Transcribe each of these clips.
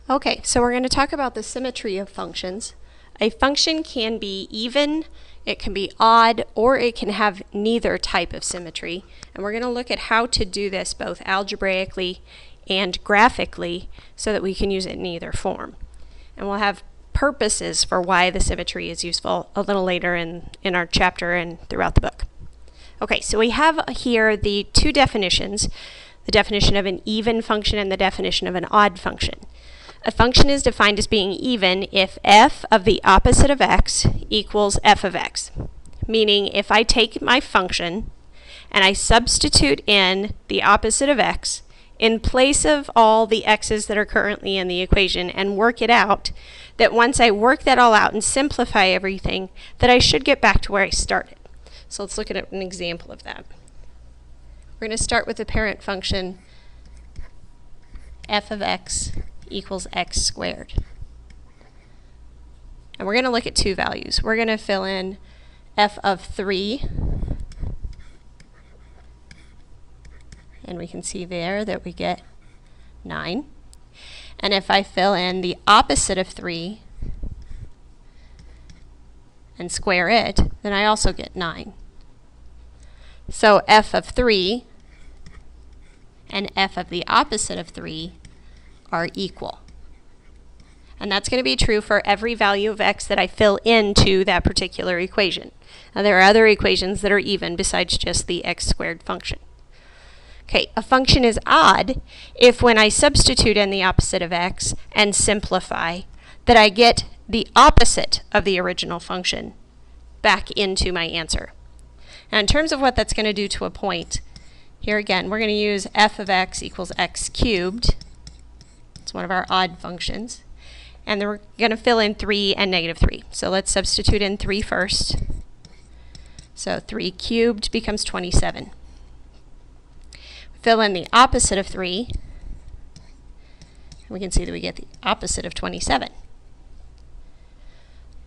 Okay, so we're going to talk about the symmetry of functions. A function can be even, it can be odd, or it can have neither type of symmetry. And we're going to look at how to do this both algebraically and graphically so that we can use it in either form. And we'll have purposes for why the symmetry is useful a little later in our chapter and throughout the book. Okay, so we have here the two definitions, the definition of an even function and the definition of an odd function. A function is defined as being even if f of the opposite of x equals f of x. Meaning if I take my function and I substitute in the opposite of x in place of all the x's that are currently in the equation and work it out, that once I work that all out and simplify everything, that I should get back to where I started. So let's look at an example of that. We're going to start with the parent function f of x equals x squared. And we're going to look at two values. We're going to fill in f of 3, and we can see there that we get 9. And if I fill in the opposite of 3 and square it, then I also get 9. So f of 3 and f of the opposite of 3 are equal. And that's going to be true for every value of x that I fill into that particular equation. Now there are other equations that are even besides just the x squared function. Okay, a function is odd if when I substitute in the opposite of x and simplify, that I get the opposite of the original function back into my answer. Now in terms of what that's going to do to a point, here again, we're going to use f of x equals x cubed. It's one of our odd functions. And then we're going to fill in 3 and negative 3. So let's substitute in 3 first. So 3 cubed becomes 27. Fill in the opposite of 3. And we can see that we get the opposite of 27.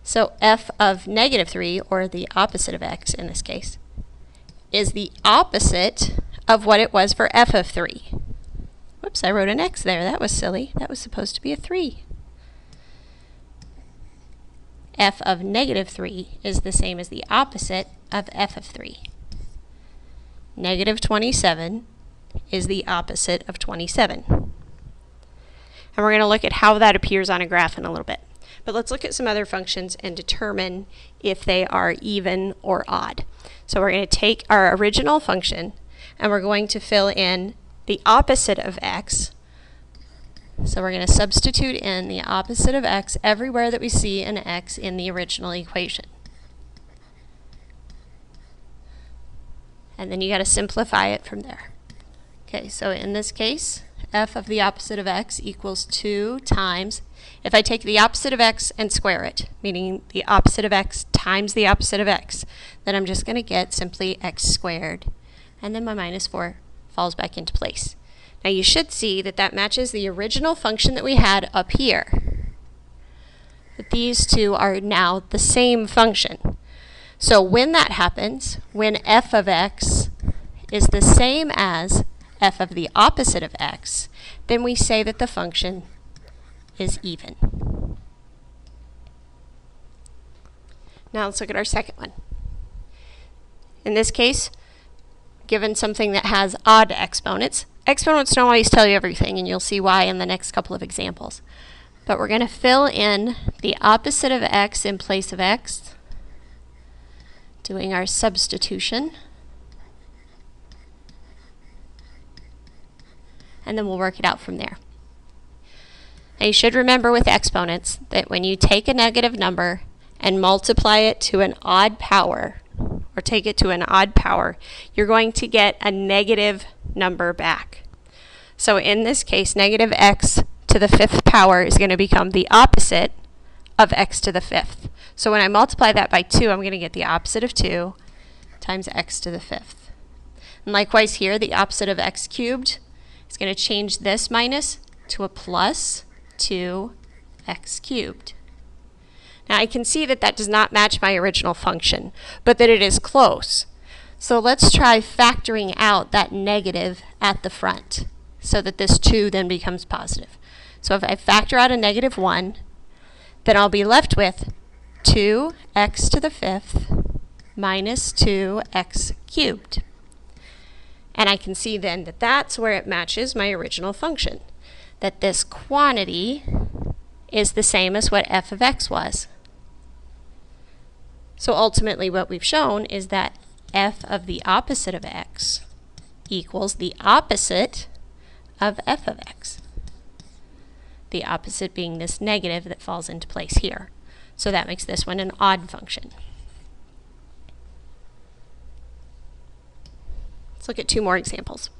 So f of negative 3, or the opposite of x in this case, is the opposite of what it was for f of 3. Whoops, I wrote an x there. That was silly. That was supposed to be a 3. F of negative 3 is the same as the opposite of f of 3. Negative 27 is the opposite of 27. And we're going to look at how that appears on a graph in a little bit. But let's look at some other functions and determine if they are even or odd. So we're going to take our original function and we're going to fill in the opposite of x. So we're going to substitute in the opposite of x everywhere that we see an x in the original equation. And then you got to simplify it from there. Okay, so in this case, f of the opposite of x equals 2 times, if I take the opposite of x and square it, meaning the opposite of x times the opposite of x, then I'm just going to get simply x squared. And then my minus 4 falls back into place. Now you should see that that matches the original function that we had up here. But these two are now the same function. So when that happens, when f of x is the same as f of the opposite of x, then we say that the function is even. Now let's look at our second one. In this case, given something that has odd exponents, exponents don't always tell you everything, and you'll see why in the next couple of examples. But we're going to fill in the opposite of x in place of x, doing our substitution. And then we'll work it out from there. Now you should remember with exponents that when you take a negative number and multiply it to an odd power, or take it to an odd power, you're going to get a negative number back. So in this case, negative x to the 5th power is going to become the opposite of x to the 5th. So when I multiply that by 2, I'm going to get the opposite of 2 times x to the 5th. And likewise here, the opposite of x cubed is going to change this minus to a plus 2x cubed. Now I can see that that does not match my original function, but that it is close. So let's try factoring out that negative at the front. so that this 2 then becomes positive. So if I factor out a negative 1, then I'll be left with 2x to the 5th minus 2x cubed. And I can see then that that's where it matches my original function, that this quantity is the same as what f of x was. So ultimately what we've shown is that f of the opposite of x equals the opposite of f of x. The opposite being this negative that falls into place here. So that makes this one an odd function. Let's look at 2 more examples.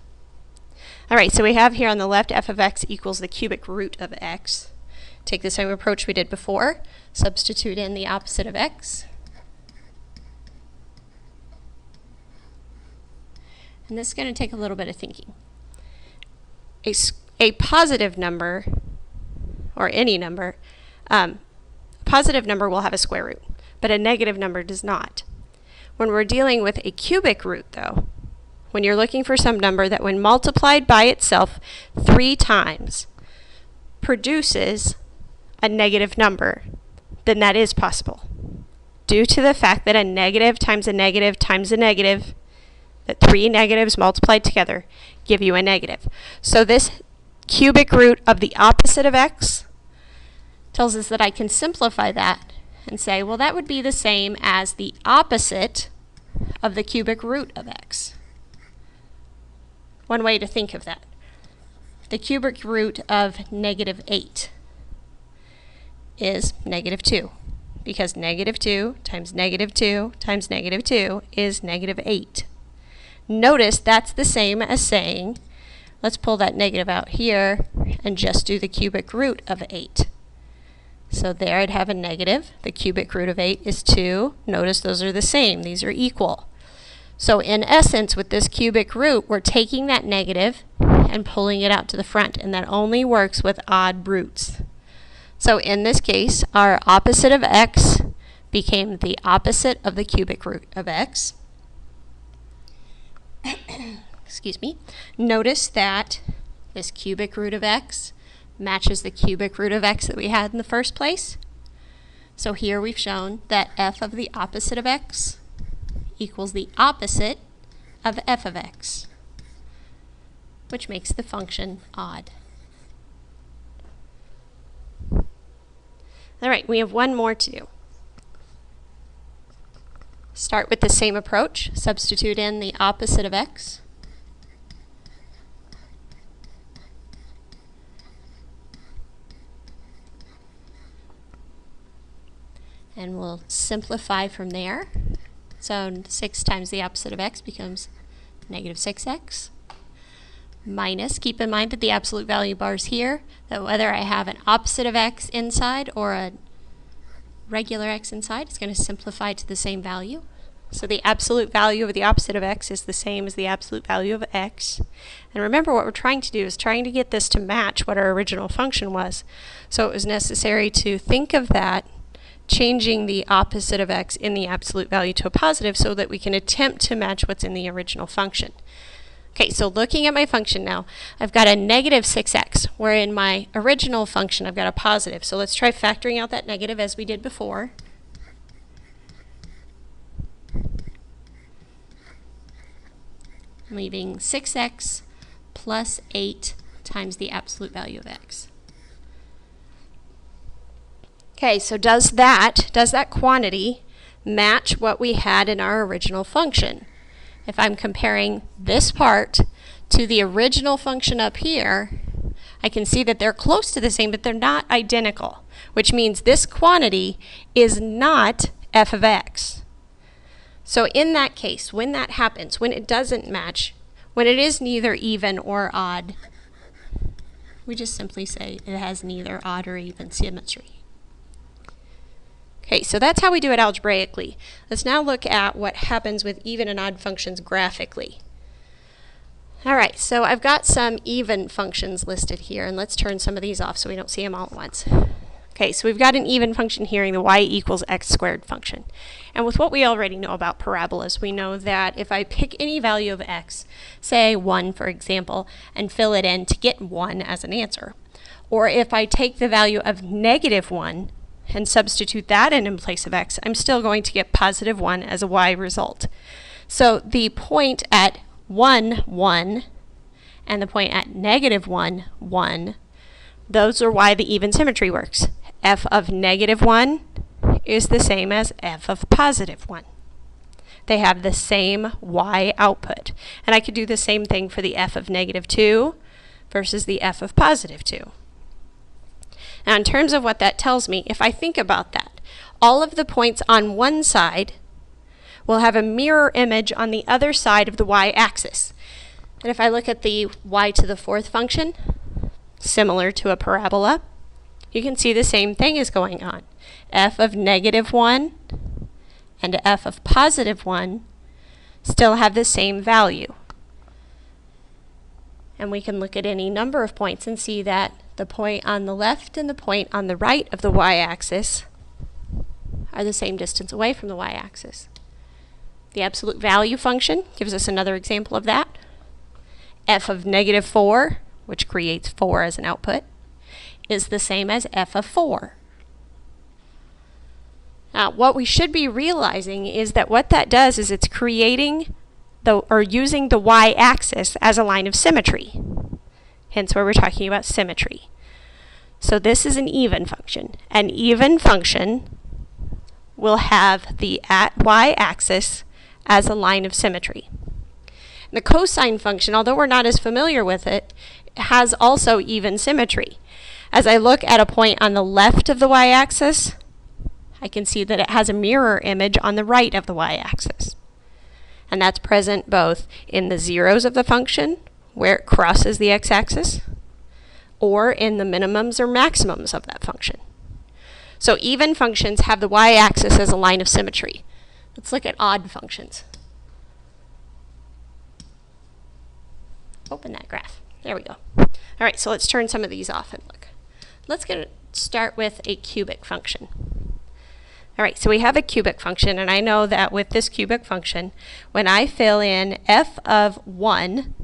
All right, so we have here on the left f of x equals the cubic root of x. Take the same approach we did before. Substitute in the opposite of x. And this is going to take a little bit of thinking. A positive number, or any number, a positive number will have a square root, but a negative number does not. When we're dealing with a cubic root, though, when you're looking for some number that when multiplied by itself 3 times produces a negative number, then that is possible. Due to the fact that a negative times a negative times a negative, that 3 negatives multiplied together give you a negative. So this cubic root of the opposite of x tells us that I can simplify that and say, well, that would be the same as the opposite of the cubic root of x. One way to think of that. The cubic root of negative 8 is negative 2, because negative 2 times negative 2 times negative 2 is negative 8. Notice that's the same as saying, let's pull that negative out here and just do the cubic root of 8. So there I'd have a negative. The cubic root of 8 is 2. Notice those are the same. These are equal. So in essence, with this cubic root, we're taking that negative and pulling it out to the front, and that only works with odd roots. So in this case, our opposite of x became the opposite of the cubic root of x. Excuse me. Notice that this cubic root of x matches the cubic root of x that we had in the first place. So here we've shown that f of the opposite of x equals the opposite of f of x, which makes the function odd. All right, we have one more to do. Start with the same approach. Substitute in the opposite of x. And we'll simplify from there. So 6 times the opposite of x becomes negative 6x. Minus, keep in mind that the absolute value bar is here, that whether I have an opposite of x inside or a regular x inside, it's going to simplify to the same value. So the absolute value of the opposite of x is the same as the absolute value of x. And remember, what we're trying to do is trying to get this to match what our original function was. So it was necessary to think of that, changing the opposite of x in the absolute value to a positive so that we can attempt to match what's in the original function. Okay, so looking at my function now, I've got a negative 6x, where in my original function I've got a positive. So let's try factoring out that negative as we did before. I'm leaving 6x plus 8 times the absolute value of x. Okay, so does that quantity match what we had in our original function? If I'm comparing this part to the original function up here, I can see that they're close to the same, but they're not identical, which means this quantity is not f of x. So in that case, when that happens, when it doesn't match, when it is neither even or odd, we just simply say it has neither odd or even symmetry. Okay, so that's how we do it algebraically. Let's now look at what happens with even and odd functions graphically. All right, so I've got some even functions listed here, and let's turn some of these off so we don't see them all at once. Okay, so we've got an even function here in the y equals x squared function. And with what we already know about parabolas, we know that if I pick any value of x, say 1 for example, and fill it in to get 1 as an answer, or if I take the value of -1 and substitute that in place of x, I'm still going to get +1 as a y result. So the point at 1, 1, and the point at -1, 1, those are why the even symmetry works. F of -1 is the same as f of +1. They have the same y output. And I could do the same thing for the f of -2 versus the f of +2. Now in terms of what that tells me, if I think about that, all of the points on one side will have a mirror image on the other side of the y-axis. And if I look at the y to the 4th function, similar to a parabola, you can see the same thing is going on. F of -1 and f of +1 still have the same value. And we can look at any number of points and see that the point on the left and the point on the right of the y-axis are the same distance away from the y-axis. The absolute value function gives us another example of that. F of -4, which creates 4 as an output, is the same as f of 4. Now, what we should be realizing is that what that does is it's creating using the y-axis as a line of symmetry. Hence where we're talking about symmetry. So this is an even function. An even function will have the y-axis as a line of symmetry. The cosine function, although we're not as familiar with it, has also even symmetry. As I look at a point on the left of the y-axis, I can see that it has a mirror image on the right of the y-axis. And that's present both in the zeros of the function, where it crosses the x-axis, or in the minimums or maximums of that function. So even functions have the y-axis as a line of symmetry. Let's look at odd functions. Open that graph. There we go. All right, so let's turn some of these off and look. Let's start with a cubic function. All right, so we have a cubic function, and I know that with this cubic function, when I fill in f of 1,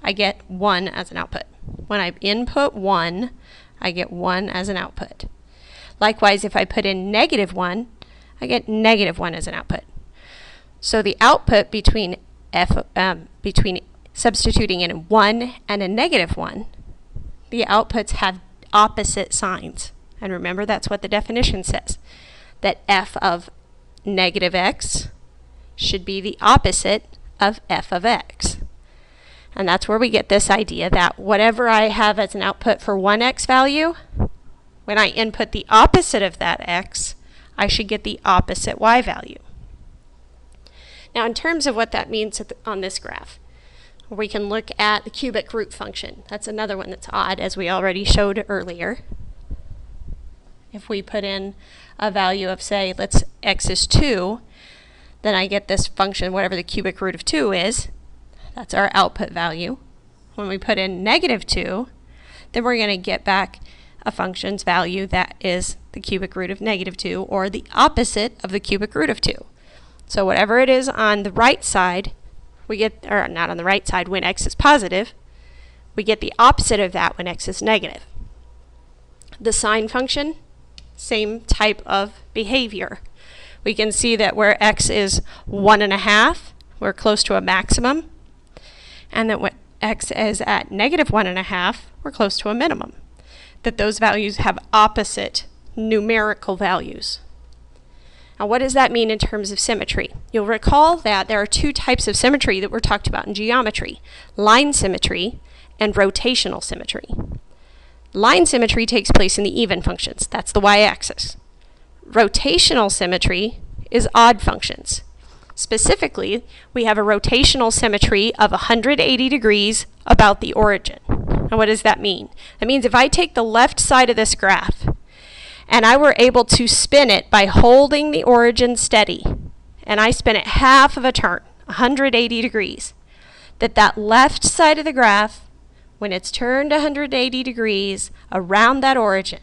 I get 1 as an output. When I input 1, I get 1 as an output. Likewise, if I put in -1, I get -1 as an output. So the output between substituting in a 1 and a -1, the outputs have opposite signs. And remember, that's what the definition says, that f of -x should be the opposite of f of x. And that's where we get this idea that whatever I have as an output for one x value, when I input the opposite of that x, I should get the opposite y value. Now in terms of what that means on this graph, we can look at the cubic root function. That's another one that's odd, as we already showed earlier. If we put in a value of, say, x is 2, then I get this function, whatever the cubic root of 2 is. That's our output value. When we put in -2, then we're going to get back a function's value that is the cubic root of -2, or the opposite of the cubic root of 2. So whatever it is on the right side, we get, or not on the right side when x is positive, we get the opposite of that when x is negative. The sine function, same type of behavior. We can see that where x is 1.5, we're close to a maximum, and that when x is at -1.5, we're close to a minimum. That those values have opposite numerical values. Now what does that mean in terms of symmetry? You'll recall that there are two types of symmetry that were talked about in geometry: line symmetry and rotational symmetry. Line symmetry takes place in the even functions. That's the y-axis. Rotational symmetry is odd functions. Specifically, we have a rotational symmetry of 180 degrees about the origin. And what does that mean? That means if I take the left side of this graph and I were able to spin it by holding the origin steady, and I spin it half of a turn, 180 degrees, that left side of the graph, when it's turned 180 degrees around that origin,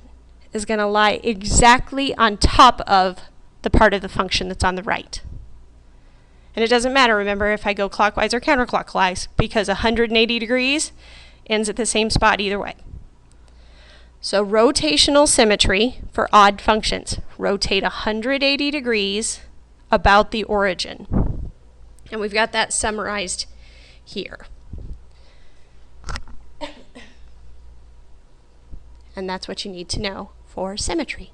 is going to lie exactly on top of the part of the function that's on the right. And it doesn't matter, remember, if I go clockwise or counterclockwise, because 180 degrees ends at the same spot either way. So rotational symmetry for odd functions. Rotate 180 degrees about the origin. And we've got that summarized here. And that's what you need to know for symmetry.